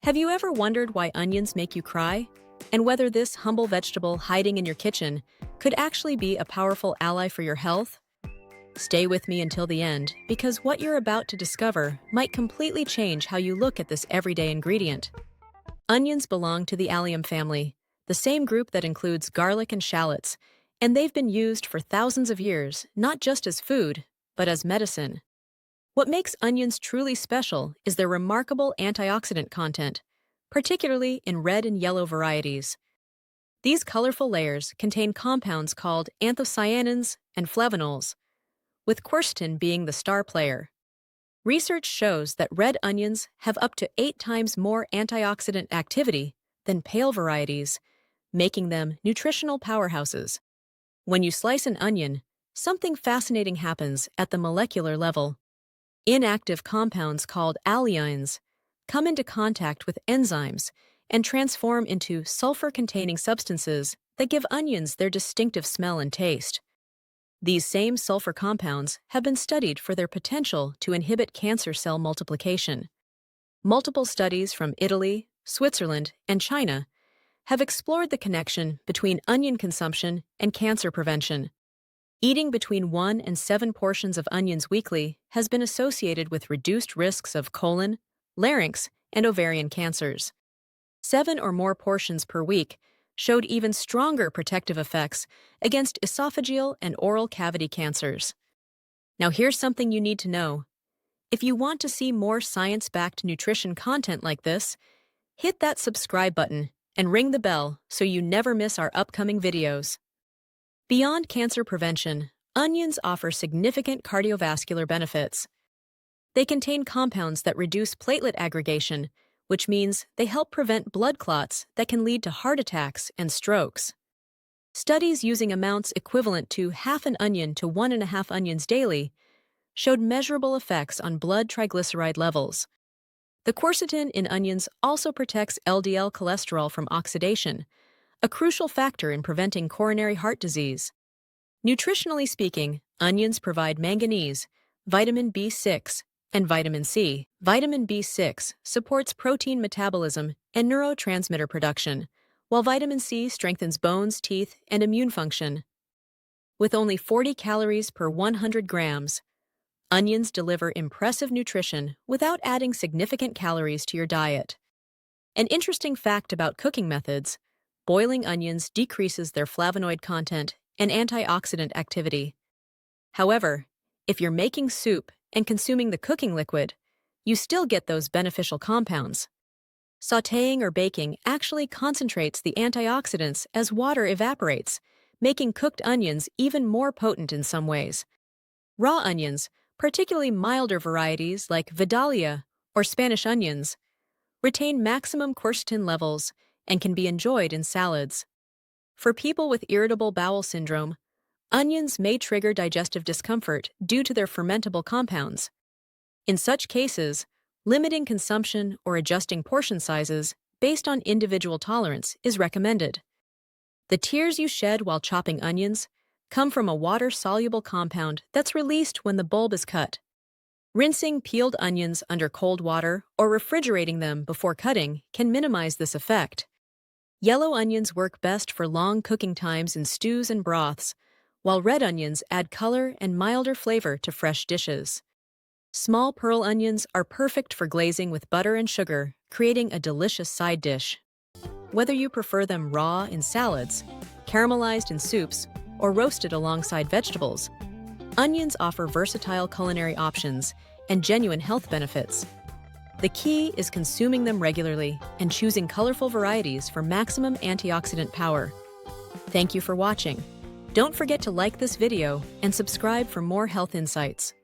Have you ever wondered why onions make you cry? And whether this humble vegetable hiding in your kitchen could actually be a powerful ally for your health? Stay with me until the end, because what you're about to discover might completely change how you look at this everyday ingredient. Onions belong to the allium family, the same group that includes garlic and shallots, and they've been used for thousands of years, not just as food, but as medicine. What makes onions truly special is their remarkable antioxidant content, particularly in red and yellow varieties. These colorful layers contain compounds called anthocyanins and flavonols, with quercetin being the star player. Research shows that red onions have up to 8 times more antioxidant activity than pale varieties, making them nutritional powerhouses. When you slice an onion, something fascinating happens at the molecular level. Inactive compounds called alliines come into contact with enzymes and transform into sulfur-containing substances that give onions their distinctive smell and taste. These same sulfur compounds have been studied for their potential to inhibit cancer cell multiplication. Multiple studies from Italy, Switzerland, and China have explored the connection between onion consumption and cancer prevention. Eating between 1 and 7 portions of onions weekly has been associated with reduced risks of colon, larynx, and ovarian cancers. 7 or more portions per week showed even stronger protective effects against esophageal and oral cavity cancers. Now here's something you need to know. If you want to see more science-backed nutrition content like this, hit that subscribe button and ring the bell so you never miss our upcoming videos. Beyond cancer prevention, onions offer significant cardiovascular benefits. They contain compounds that reduce platelet aggregation, which means they help prevent blood clots that can lead to heart attacks and strokes. Studies using amounts equivalent to half an onion to 1.5 onions daily showed measurable effects on blood triglyceride levels. The quercetin in onions also protects LDL cholesterol from oxidation, a crucial factor in preventing coronary heart disease. Nutritionally speaking, onions provide manganese, vitamin B6, and vitamin C. Vitamin B6 supports protein metabolism and neurotransmitter production, while vitamin C strengthens bones, teeth, and immune function. With only 40 calories per 100 grams, onions deliver impressive nutrition without adding significant calories to your diet. An interesting fact about cooking methods: boiling onions decreases their flavonoid content and antioxidant activity. However, if you're making soup and consuming the cooking liquid, you still get those beneficial compounds. Sautéing or baking actually concentrates the antioxidants as water evaporates, making cooked onions even more potent in some ways. Raw onions, particularly milder varieties like Vidalia or Spanish onions, retain maximum quercetin levels and can be enjoyed in salads. For people with irritable bowel syndrome, onions may trigger digestive discomfort due to their fermentable compounds. In such cases, limiting consumption or adjusting portion sizes based on individual tolerance is recommended. The tears you shed while chopping onions come from a water-soluble compound that's released when the bulb is cut. Rinsing peeled onions under cold water or refrigerating them before cutting can minimize this effect. Yellow onions work best for long cooking times in stews and broths, while red onions add color and milder flavor to fresh dishes. Small pearl onions are perfect for glazing with butter and sugar, creating a delicious side dish. Whether you prefer them raw in salads, caramelized in soups, or roasted alongside vegetables, onions offer versatile culinary options and genuine health benefits. The key is consuming them regularly and choosing colorful varieties for maximum antioxidant power. Thank you for watching. Don't forget to like this video and subscribe for more health insights.